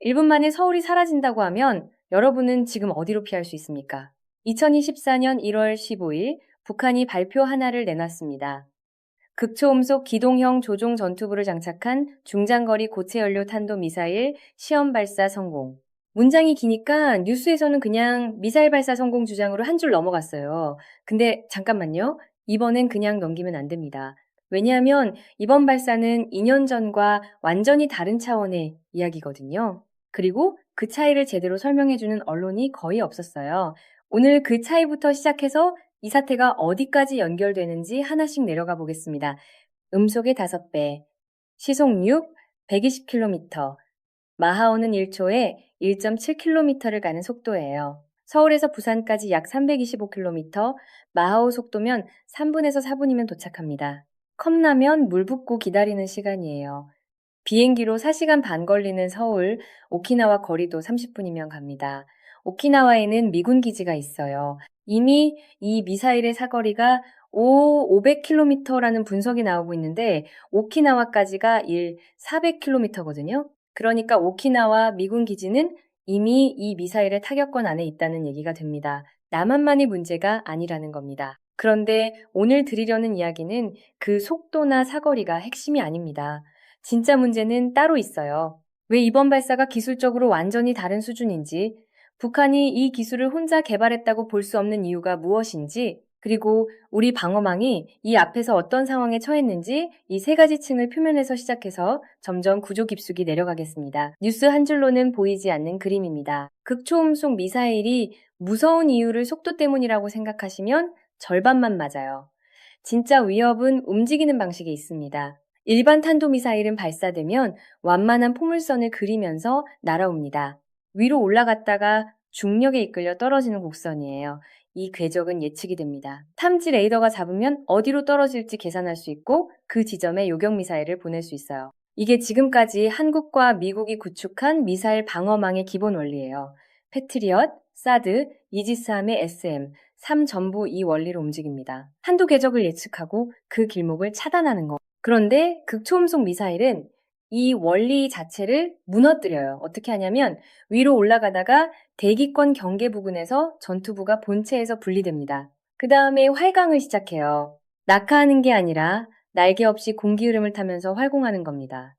1분 만에 서울이 사라진다고 하면 여러분은 지금 어디로 피할 수 있습니까? 2024년 1월 15일 북한이 발표 하나를 내놨습니다. 극초음속 기동형 조종 전투부를 장착한 중장거리 고체연료 탄도미사일 시험 발사 성공. 문장이 기니까 뉴스에서는 그냥 미사일 발사 성공 주장으로 한 줄 넘어갔어요. 근데 잠깐만요. 이번엔 그냥 넘기면 안 됩니다. 왜냐하면 이번 발사는 2년 전과 완전히 다른 차원의 이야기거든요. 그리고 그 차이를 제대로 설명해주는 언론이 거의 없었어요. 오늘 그 차이부터 시작해서 이 사태가 어디까지 연결되는지 하나씩 내려가 보겠습니다. 음속의 5배, 시속 6, 120km, 마하오는 1초에 1.7km를 가는 속도예요. 서울에서 부산까지 약 325km, 마하오 속도면 3분에서 4분이면 도착합니다. 컵라면 물 붓고 기다리는 시간이에요. 비행기로 4시간 반 걸리는 서울, 오키나와 거리도 30분이면 갑니다. 오키나와에는 미군 기지가 있어요. 이미 이 미사일의 사거리가 500km라는 분석이 나오고 있는데 오키나와까지가 400km거든요. 그러니까 오키나와 미군 기지는 이미 이 미사일의 타격권 안에 있다는 얘기가 됩니다. 남한만의 문제가 아니라는 겁니다. 그런데 오늘 드리려는 이야기는 그 속도나 사거리가 핵심이 아닙니다. 진짜 문제는 따로 있어요. 왜 이번 발사가 기술적으로 완전히 다른 수준인지, 북한이 이 기술을 혼자 개발했다고 볼 수 없는 이유가 무엇인지, 그리고 우리 방어망이 이 앞에서 어떤 상황에 처했는지 이 세 가지 층을 표면에서 시작해서 점점 구조 깊숙이 내려가겠습니다. 뉴스 한 줄로는 보이지 않는 그림입니다. 극초음속 미사일이 무서운 이유를 속도 때문이라고 생각하시면 절반만 맞아요. 진짜 위협은 움직이는 방식에 있습니다. 일반 탄도미사일은 발사되면 완만한 포물선을 그리면서 날아옵니다. 위로 올라갔다가 중력에 이끌려 떨어지는 곡선이에요. 이 궤적은 예측이 됩니다. 탐지 레이더가 잡으면 어디로 떨어질지 계산할 수 있고 그 지점에 요격미사일을 보낼 수 있어요. 이게 지금까지 한국과 미국이 구축한 미사일 방어망의 기본 원리예요. 패트리엇, 사드, 이지스함의 SM, 3 전부 이 원리로 움직입니다. 한도 궤적을 예측하고 그 길목을 차단하는 거. 그런데 극초음속 미사일은 이 원리 자체를 무너뜨려요. 어떻게 하냐면 위로 올라가다가 대기권 경계 부근에서 전투부가 본체에서 분리됩니다. 그 다음에 활강을 시작해요. 낙하하는 게 아니라 날개 없이 공기 흐름을 타면서 활공하는 겁니다.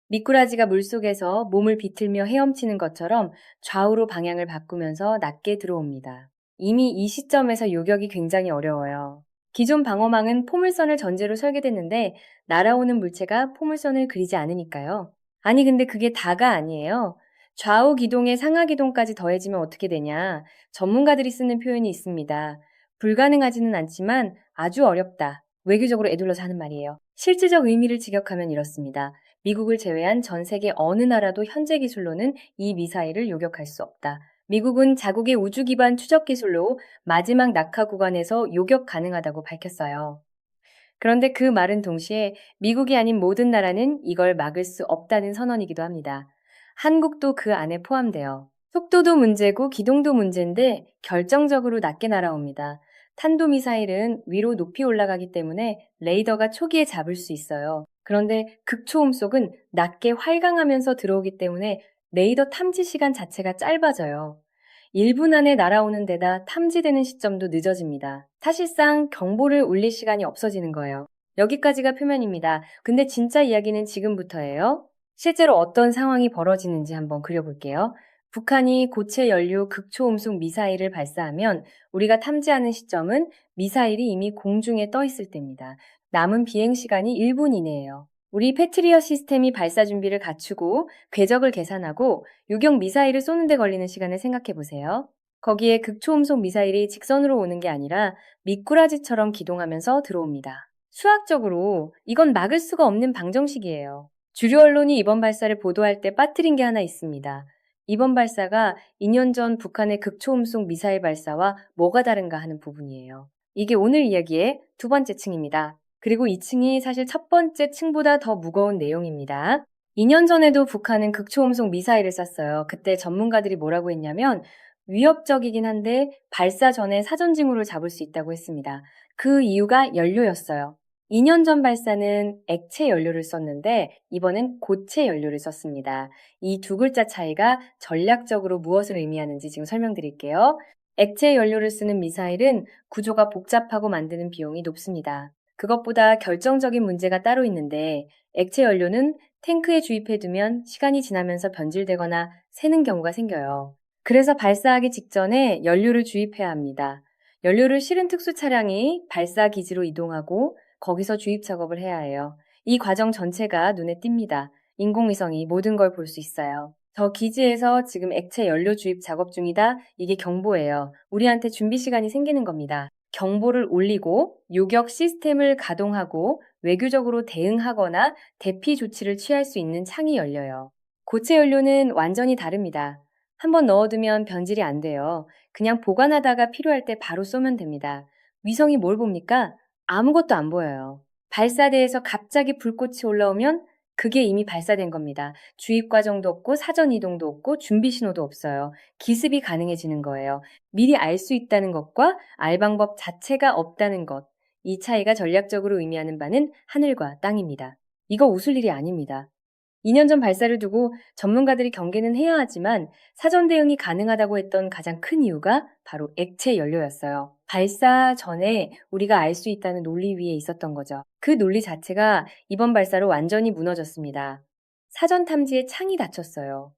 미꾸라지가 물속에서 몸을 비틀며 헤엄치는 것처럼 좌우로 방향을 바꾸면서 낮게 들어옵니다. 이미 이 시점에서 요격이 굉장히 어려워요. 기존 방어망은 포물선을 전제로 설계됐는데 날아오는 물체가 포물선을 그리지 않으니까요. 아니 근데 그게 다가 아니에요. 좌우 기동에 상하 기동까지 더해지면 어떻게 되냐. 전문가들이 쓰는 표현이 있습니다. 불가능하지는 않지만 아주 어렵다. 외교적으로 애둘러서 하는 말이에요. 실질적 의미를 직역하면 이렇습니다. 미국을 제외한 전 세계 어느 나라도 현재 기술로는 이 미사일을 요격할 수 없다. 미국은 자국의 우주 기반 추적 기술로 마지막 낙하 구간에서 요격 가능하다고 밝혔어요. 그런데 그 말은 동시에 미국이 아닌 모든 나라는 이걸 막을 수 없다는 선언이기도 합니다. 한국도 그 안에 포함돼요. 속도도 문제고 기동도 문제인데 결정적으로 낮게 날아옵니다. 탄도미사일은 위로 높이 올라가기 때문에 레이더가 초기에 잡을 수 있어요. 그런데 극초음속은 낮게 활강하면서 들어오기 때문에 레이더 탐지 시간 자체가 짧아져요. 1분 안에 날아오는 데다 탐지되는 시점도 늦어집니다. 사실상 경보를 울릴 시간이 없어지는 거예요. 여기까지가 표면입니다. 근데 진짜 이야기는 지금부터예요. 실제로 어떤 상황이 벌어지는지 한번 그려볼게요. 북한이 고체 연료 극초음속 미사일을 발사하면 우리가 탐지하는 시점은 미사일이 이미 공중에 떠 있을 때입니다. 남은 비행 시간이 1분 이내예요. 우리 패트리엇 시스템이 발사 준비를 갖추고 궤적을 계산하고 요격 미사일을 쏘는 데 걸리는 시간을 생각해 보세요. 거기에 극초음속 미사일이 직선으로 오는 게 아니라 미꾸라지처럼 기동하면서 들어옵니다. 수학적으로 이건 막을 수가 없는 방정식이에요. 주류 언론이 이번 발사를 보도할 때 빠뜨린 게 하나 있습니다. 이번 발사가 2년 전 북한의 극초음속 미사일 발사와 뭐가 다른가 하는 부분이에요. 이게 오늘 이야기의 두 번째 층입니다. 그리고 이 층이 사실 첫 번째 층보다 더 무거운 내용입니다. 2년 전에도 북한은 극초음속 미사일을 쐈어요. 그때 전문가들이 뭐라고 했냐면 위협적이긴 한데 발사 전에 사전 징후를 잡을 수 있다고 했습니다. 그 이유가 연료였어요. 2년 전 발사는 액체 연료를 썼는데 이번엔 고체 연료를 썼습니다. 이 두 글자 차이가 전략적으로 무엇을 의미하는지 지금 설명드릴게요. 액체 연료를 쓰는 미사일은 구조가 복잡하고 만드는 비용이 높습니다. 그것보다 결정적인 문제가 따로 있는데 액체 연료는 탱크에 주입해두면 시간이 지나면서 변질되거나 새는 경우가 생겨요. 그래서 발사하기 직전에 연료를 주입해야 합니다. 연료를 실은 특수 차량이 발사 기지로 이동하고 거기서 주입 작업을 해야 해요. 이 과정 전체가 눈에 띕니다. 인공위성이 모든 걸 볼 수 있어요. 저 기지에서 지금 액체 연료 주입 작업 중이다. 이게 경보예요. 우리한테 준비 시간이 생기는 겁니다. 경보를 올리고 요격 시스템을 가동하고 외교적으로 대응하거나 대피 조치를 취할 수 있는 창이 열려요. 고체 연료는 완전히 다릅니다. 한번 넣어두면 변질이 안 돼요. 그냥 보관하다가 필요할 때 바로 쏘면 됩니다. 위성이 뭘 봅니까? 아무것도 안 보여요. 발사대에서 갑자기 불꽃이 올라오면 그게 이미 발사된 겁니다. 주입 과정도 없고 사전 이동도 없고 준비 신호도 없어요. 기습이 가능해지는 거예요. 미리 알 수 있다는 것과 알 방법 자체가 없다는 것. 이 차이가 전략적으로 의미하는 바는 하늘과 땅입니다. 이거 웃을 일이 아닙니다. 2년 전 발사를 두고 전문가들이 경계는 해야 하지만 사전 대응이 가능하다고 했던 가장 큰 이유가 바로 액체 연료였어요. 발사 전에 우리가 알 수 있다는 논리 위에 있었던 거죠. 그 논리 자체가 이번 발사로 완전히 무너졌습니다. 사전 탐지에 창이 닫혔어요.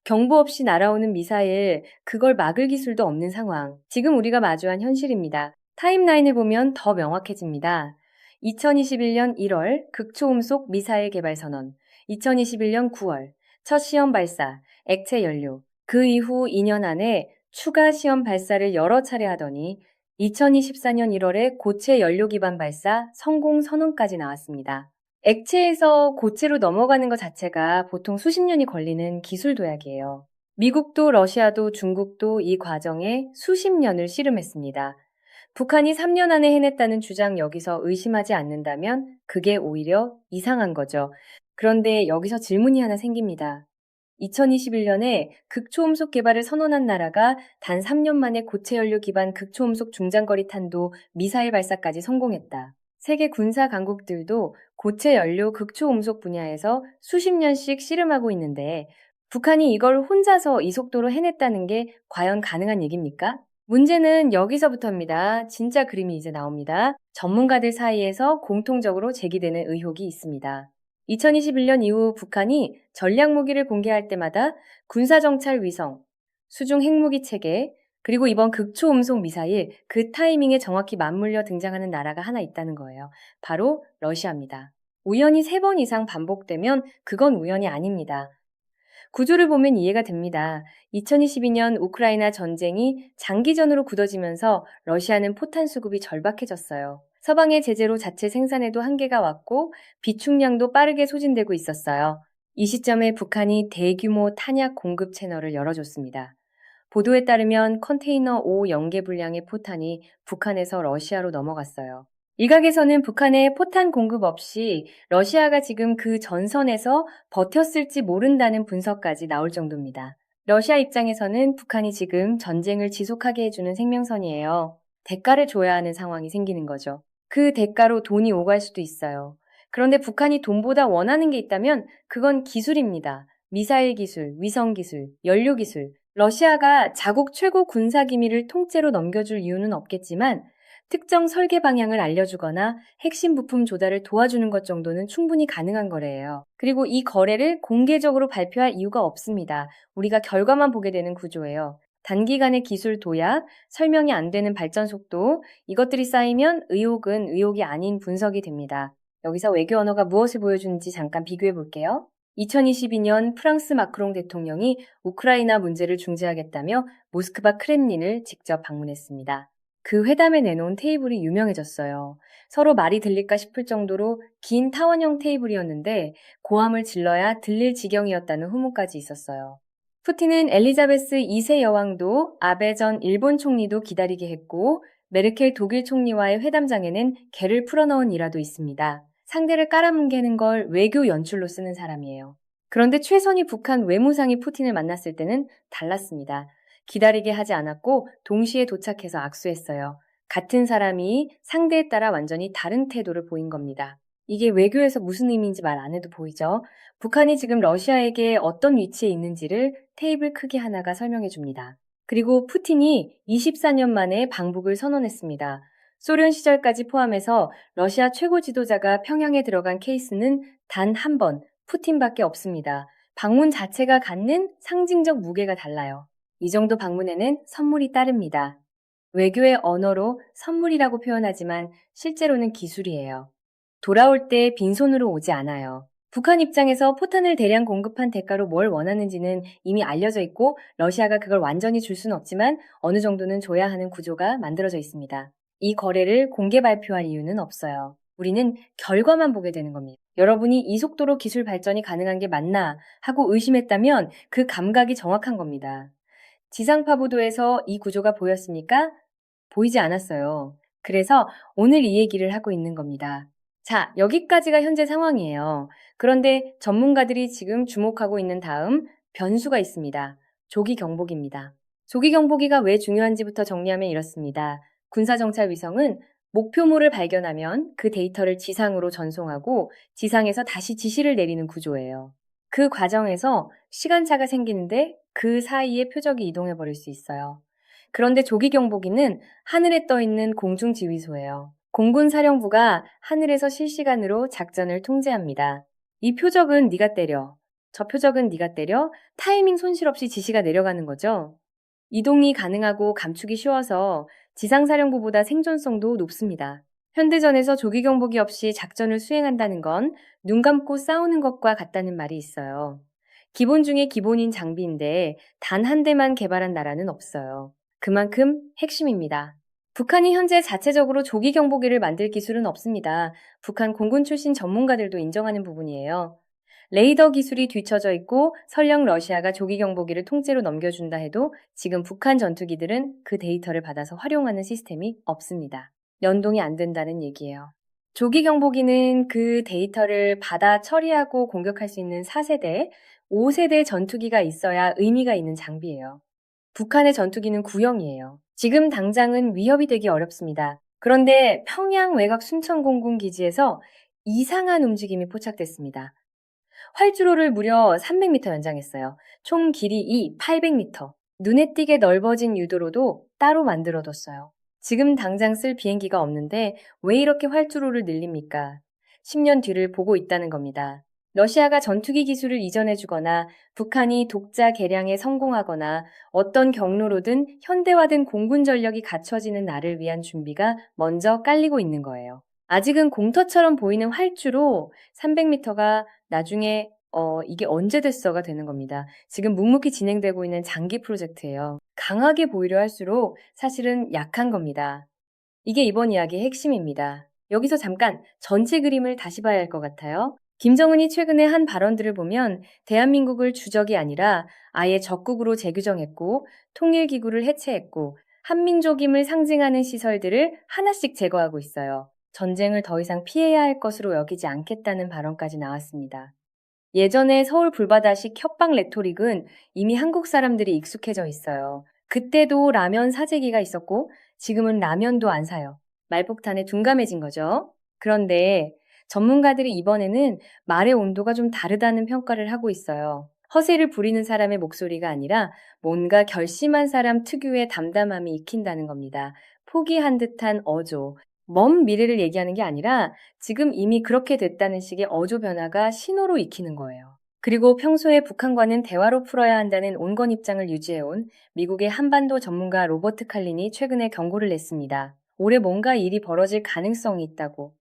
경보 없이 날아오는 미사일, 그걸 막을 기술도 없는 상황. 지금 우리가 마주한 현실입니다. 타임라인을 보면 더 명확해집니다. 2021년 1월 극초음속 미사일 개발 선언, 2021년 9월 첫 시험 발사, 액체 연료. 그 이후 2년 안에 추가 시험 발사를 여러 차례 하더니 2024년 1월에 고체 연료 기반 발사 성공 선언까지 나왔습니다. 액체에서 고체로 넘어가는 것 자체가 보통 수십 년이 걸리는 기술 도약이에요. 미국도 러시아도 중국도 이 과정에 수십 년을 씨름했습니다. 북한이 3년 안에 해냈다는 주장 여기서 의심하지 않는다면 그게 오히려 이상한 거죠. 그런데 여기서 질문이 하나 생깁니다. 2021년에 극초음속 개발을 선언한 나라가 단 3년 만에 고체 연료 기반 극초음속 중장거리 탄도 미사일 발사까지 성공했다. 세계 군사 강국들도 고체 연료 극초음속 분야에서 수십 년씩 씨름하고 있는데 북한이 이걸 혼자서 이 속도로 해냈다는 게 과연 가능한 얘기입니까? 문제는 여기서부터입니다. 진짜 그림이 이제 나옵니다. 전문가들 사이에서 공통적으로 제기되는 의혹이 있습니다. 2021년 이후 북한이 전략 무기를 공개할 때마다 군사정찰 위성, 수중 핵무기 체계, 그리고 이번 극초음속 미사일, 그 타이밍에 정확히 맞물려 등장하는 나라가 하나 있다는 거예요. 바로 러시아입니다. 우연히 3번 이상 반복되면 그건 우연이 아닙니다. 구조를 보면 이해가 됩니다. 2022년 우크라이나 전쟁이 장기전으로 굳어지면서 러시아는 포탄 수급이 절박해졌어요. 서방의 제재로 자체 생산에도 한계가 왔고 비축량도 빠르게 소진되고 있었어요. 이 시점에 북한이 대규모 탄약 공급 채널을 열어줬습니다. 보도에 따르면 컨테이너 5 연계 분량의 포탄이 북한에서 러시아로 넘어갔어요. 일각에서는 북한의 포탄 공급 없이 러시아가 지금 그 전선에서 버텼을지 모른다는 분석까지 나올 정도입니다. 러시아 입장에서는 북한이 지금 전쟁을 지속하게 해주는 생명선이에요. 대가를 줘야 하는 상황이 생기는 거죠. 그 대가로 돈이 오갈 수도 있어요. 그런데 북한이 돈보다 원하는 게 있다면 그건 기술입니다. 미사일 기술, 위성 기술, 연료 기술. 러시아가 자국 최고 군사 기밀을 통째로 넘겨줄 이유는 없겠지만 특정 설계 방향을 알려주거나 핵심 부품 조달을 도와주는 것 정도는 충분히 가능한 거래예요. 그리고 이 거래를 공개적으로 발표할 이유가 없습니다. 우리가 결과만 보게 되는 구조예요. 단기간의 기술 도약, 설명이 안 되는 발전 속도, 이것들이 쌓이면 의혹은 의혹이 아닌 분석이 됩니다. 여기서 외교 언어가 무엇을 보여주는지 잠깐 비교해 볼게요. 2022년 프랑스 마크롱 대통령이 우크라이나 문제를 중재하겠다며 모스크바 크렘린을 직접 방문했습니다. 그 회담에 내놓은 테이블이 유명해졌어요. 서로 말이 들릴까 싶을 정도로 긴 타원형 테이블이었는데 고함을 질러야 들릴 지경이었다는 후문까지 있었어요. 푸틴은 엘리자베스 2세 여왕도 아베 전 일본 총리도 기다리게 했고 메르켈 독일 총리와의 회담장에는 개를 풀어넣은 일화도 있습니다. 상대를 깔아뭉개는 걸 외교 연출로 쓰는 사람이에요. 그런데 최선희 북한 외무상이 푸틴을 만났을 때는 달랐습니다. 기다리게 하지 않았고 동시에 도착해서 악수했어요. 같은 사람이 상대에 따라 완전히 다른 태도를 보인 겁니다. 이게 외교에서 무슨 의미인지 말 안 해도 보이죠? 북한이 지금 러시아에게 어떤 위치에 있는지를 테이블 크기 하나가 설명해 줍니다. 그리고 푸틴이 24년 만에 방북을 선언했습니다. 소련 시절까지 포함해서 러시아 최고 지도자가 평양에 들어간 케이스는 단 한 번, 푸틴밖에 없습니다. 방문 자체가 갖는 상징적 무게가 달라요. 이 정도 방문에는 선물이 따릅니다. 외교의 언어로 선물이라고 표현하지만 실제로는 기술이에요. 돌아올 때 빈손으로 오지 않아요. 북한 입장에서 포탄을 대량 공급한 대가로 뭘 원하는지는 이미 알려져 있고 러시아가 그걸 완전히 줄 수는 없지만 어느 정도는 줘야 하는 구조가 만들어져 있습니다. 이 거래를 공개 발표할 이유는 없어요. 우리는 결과만 보게 되는 겁니다. 여러분이 이 속도로 기술 발전이 가능한 게 맞나 하고 의심했다면 그 감각이 정확한 겁니다. 지상파 보도에서 이 구조가 보였습니까? 보이지 않았어요. 그래서 오늘 이 얘기를 하고 있는 겁니다. 자, 여기까지가 현재 상황이에요. 그런데 전문가들이 지금 주목하고 있는 다음 변수가 있습니다. 조기 경보기입니다. 조기 경보기가 왜 중요한지부터 정리하면 이렇습니다. 군사정찰 위성은 목표물을 발견하면 그 데이터를 지상으로 전송하고 지상에서 다시 지시를 내리는 구조예요. 그 과정에서 시간차가 생기는데 그 사이에 표적이 이동해 버릴 수 있어요. 그런데 조기 경보기는 하늘에 떠 있는 공중지휘소예요. 공군사령부가 하늘에서 실시간으로 작전을 통제합니다. 이 표적은 네가 때려, 저 표적은 네가 때려, 타이밍 손실 없이 지시가 내려가는 거죠. 이동이 가능하고 감축이 쉬워서 지상사령부보다 생존성도 높습니다. 현대전에서 조기 경보기 없이 작전을 수행한다는 건 눈 감고 싸우는 것과 같다는 말이 있어요. 기본 중에 기본인 장비인데 단 한 대만 개발한 나라는 없어요. 그만큼 핵심입니다. 북한이 현재 자체적으로 조기 경보기를 만들 기술은 없습니다. 북한 공군 출신 전문가들도 인정하는 부분이에요. 레이더 기술이 뒤처져 있고 설령 러시아가 조기 경보기를 통째로 넘겨준다 해도 지금 북한 전투기들은 그 데이터를 받아서 활용하는 시스템이 없습니다. 연동이 안 된다는 얘기예요. 조기 경보기는 그 데이터를 받아 처리하고 공격할 수 있는 4세대, 5세대 전투기가 있어야 의미가 있는 장비예요. 북한의 전투기는 구형이에요. 지금 당장은 위협이 되기 어렵습니다. 그런데 평양 외곽 순천공군기지에서 이상한 움직임이 포착됐습니다. 활주로를 무려 300m 연장했어요. 총 길이 800m. 눈에 띄게 넓어진 유도로도 따로 만들어뒀어요. 지금 당장 쓸 비행기가 없는데 왜 이렇게 활주로를 늘립니까? 10년 뒤를 보고 있다는 겁니다. 러시아가 전투기 기술을 이전해주거나 북한이 독자 개량에 성공하거나 어떤 경로로든 현대화된 공군 전력이 갖춰지는 날을 위한 준비가 먼저 깔리고 있는 거예요. 아직은 공터처럼 보이는 활주로 300m가 나중에 이게 언제 됐어가 되는 겁니다. 지금 묵묵히 진행되고 있는 장기 프로젝트예요. 강하게 보이려 할수록 사실은 약한 겁니다. 이게 이번 이야기의 핵심입니다. 여기서 잠깐 전체 그림을 다시 봐야 할 것 같아요. 김정은이 최근에 한 발언들을 보면 대한민국을 주적이 아니라 아예 적국으로 재규정했고 통일기구를 해체했고 한민족임을 상징하는 시설들을 하나씩 제거하고 있어요. 전쟁을 더 이상 피해야 할 것으로 여기지 않겠다는 발언까지 나왔습니다. 예전에 서울 불바다식 협박 레토릭은 이미 한국 사람들이 익숙해져 있어요. 그때도 라면 사재기가 있었고 지금은 라면도 안 사요. 말폭탄에 둔감해진 거죠. 그런데 전문가들이 이번에는 말의 온도가 좀 다르다는 평가를 하고 있어요. 허세를 부리는 사람의 목소리가 아니라 뭔가 결심한 사람 특유의 담담함이 익힌다는 겁니다. 포기한 듯한 어조. 먼 미래를 얘기하는 게 아니라 지금 이미 그렇게 됐다는 식의 어조 변화가 신호로 익히는 거예요. 그리고 평소에 북한과는 대화로 풀어야 한다는 온건 입장을 유지해온 미국의 한반도 전문가 로버트 칼린이 최근에 경고를 냈습니다. 올해 뭔가 일이 벌어질 가능성이 있다고.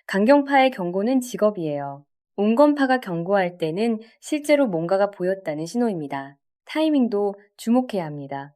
강경파의 경고는 직업이에요. 온건파가 경고할 때는 실제로 뭔가가 보였다는 신호입니다. 타이밍도 주목해야 합니다.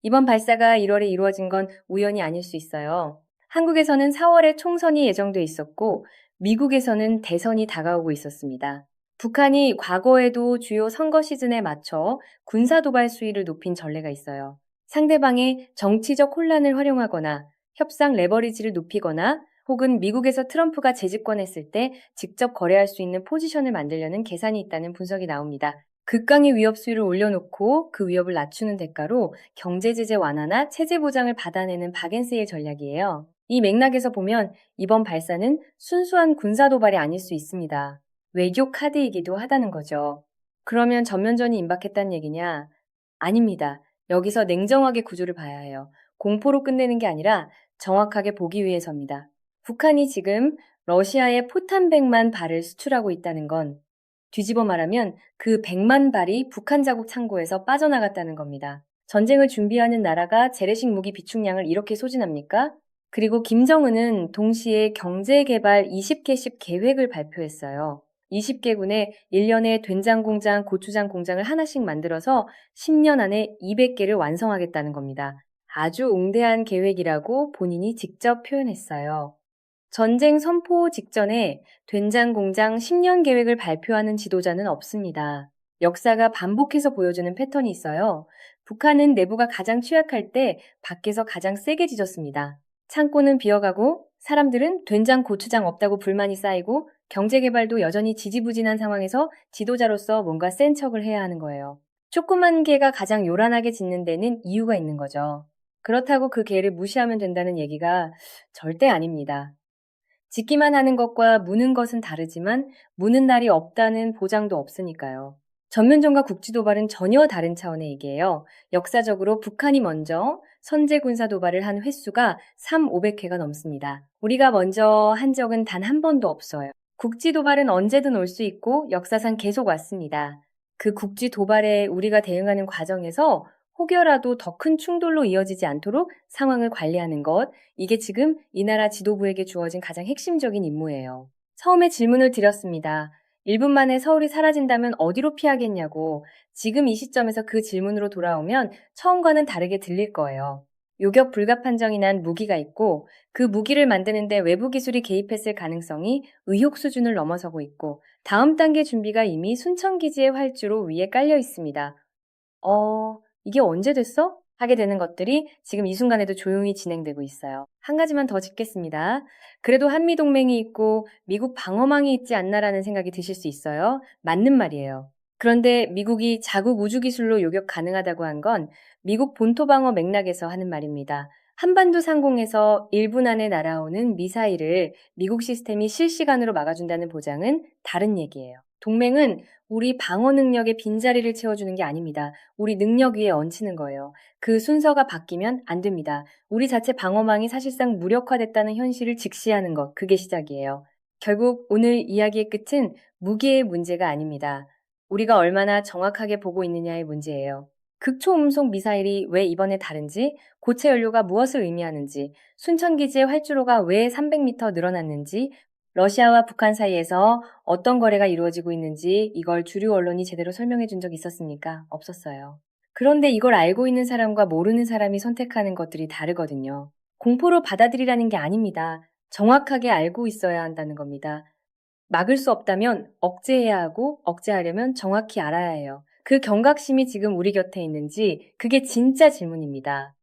이번 발사가 1월에 이루어진 건 우연이 아닐 수 있어요. 한국에서는 4월에 총선이 예정돼 있었고 미국에서는 대선이 다가오고 있었습니다. 북한이 과거에도 주요 선거 시즌에 맞춰 군사 도발 수위를 높인 전례가 있어요. 상대방의 정치적 혼란을 활용하거나 협상 레버리지를 높이거나 혹은 미국에서 트럼프가 재집권했을 때 직접 거래할 수 있는 포지션을 만들려는 계산이 있다는 분석이 나옵니다. 극강의 위협 수위를 올려놓고 그 위협을 낮추는 대가로 경제 제재 완화나 체제 보장을 받아내는 박앤세의 전략이에요. 이 맥락에서 보면 이번 발사는 순수한 군사 도발이 아닐 수 있습니다. 외교 카드이기도 하다는 거죠. 그러면 전면전이 임박했다는 얘기냐? 아닙니다. 여기서 냉정하게 구조를 봐야 해요. 공포로 끝내는 게 아니라 정확하게 보기 위해서입니다. 북한이 지금 러시아에 포탄 100만 발을 수출하고 있다는 건 뒤집어 말하면 그 100만 발이 북한 자국 창고에서 빠져나갔다는 겁니다. 전쟁을 준비하는 나라가 재래식 무기 비축량을 이렇게 소진합니까? 그리고 김정은은 동시에 경제개발 20개씩 계획을 발표했어요. 20개군에 1년에 된장 공장, 고추장 공장을 하나씩 만들어서 10년 안에 200개를 완성하겠다는 겁니다. 아주 웅대한 계획이라고 본인이 직접 표현했어요. 전쟁 선포 직전에 된장 공장 10년 계획을 발표하는 지도자는 없습니다. 역사가 반복해서 보여주는 패턴이 있어요. 북한은 내부가 가장 취약할 때 밖에서 가장 세게 지졌습니다. 창고는 비어가고 사람들은 된장 고추장 없다고 불만이 쌓이고 경제개발도 여전히 지지부진한 상황에서 지도자로서 뭔가 센 척을 해야 하는 거예요. 조그만 개가 가장 요란하게 짖는 데는 이유가 있는 거죠. 그렇다고 그 개를 무시하면 된다는 얘기가 절대 아닙니다. 짓기만 하는 것과 무는 것은 다르지만 무는 날이 없다는 보장도 없으니까요. 전면전과 국지 도발은 전혀 다른 차원의 얘기예요. 역사적으로 북한이 먼저 선제 군사 도발을 한 횟수가 500회가 넘습니다. 우리가 먼저 한 적은 단 한 번도 없어요. 국지 도발은 언제든 올 수 있고 역사상 계속 왔습니다. 그 국지 도발에 우리가 대응하는 과정에서 혹여라도 더 큰 충돌로 이어지지 않도록 상황을 관리하는 것, 이게 지금 이 나라 지도부에게 주어진 가장 핵심적인 임무예요. 처음에 질문을 드렸습니다. 1분 만에 서울이 사라진다면 어디로 피하겠냐고. 지금 이 시점에서 그 질문으로 돌아오면 처음과는 다르게 들릴 거예요. 요격 불가 판정이 난 무기가 있고 그 무기를 만드는데 외부 기술이 개입했을 가능성이 의혹 수준을 넘어서고 있고 다음 단계 준비가 이미 순천기지의 활주로 위에 깔려 있습니다. 이게 언제 됐어? 하게 되는 것들이 지금 이 순간에도 조용히 진행되고 있어요. 한 가지만 더 짚겠습니다. 그래도 한미동맹이 있고 미국 방어망이 있지 않나라는 생각이 드실 수 있어요. 맞는 말이에요. 그런데 미국이 자국 우주기술로 요격 가능하다고 한 건 미국 본토 방어 맥락에서 하는 말입니다. 한반도 상공에서 1분 안에 날아오는 미사일을 미국 시스템이 실시간으로 막아준다는 보장은 다른 얘기예요. 동맹은 우리 방어 능력의 빈자리를 채워주는 게 아닙니다. 우리 능력 위에 얹히는 거예요. 그 순서가 바뀌면 안 됩니다. 우리 자체 방어망이 사실상 무력화됐다는 현실을 직시하는 것, 그게 시작이에요. 결국 오늘 이야기의 끝은 무기의 문제가 아닙니다. 우리가 얼마나 정확하게 보고 있느냐의 문제예요. 극초음속 미사일이 왜 이번에 다른지, 고체 연료가 무엇을 의미하는지, 순천기지의 활주로가 왜 300m 늘어났는지, 러시아와 북한 사이에서 어떤 거래가 이루어지고 있는지 이걸 주류 언론이 제대로 설명해 준 적 있었습니까? 없었어요. 그런데 이걸 알고 있는 사람과 모르는 사람이 선택하는 것들이 다르거든요. 공포로 받아들이라는 게 아닙니다. 정확하게 알고 있어야 한다는 겁니다. 막을 수 없다면 억제해야 하고 억제하려면 정확히 알아야 해요. 그 경각심이 지금 우리 곁에 있는지 그게 진짜 질문입니다.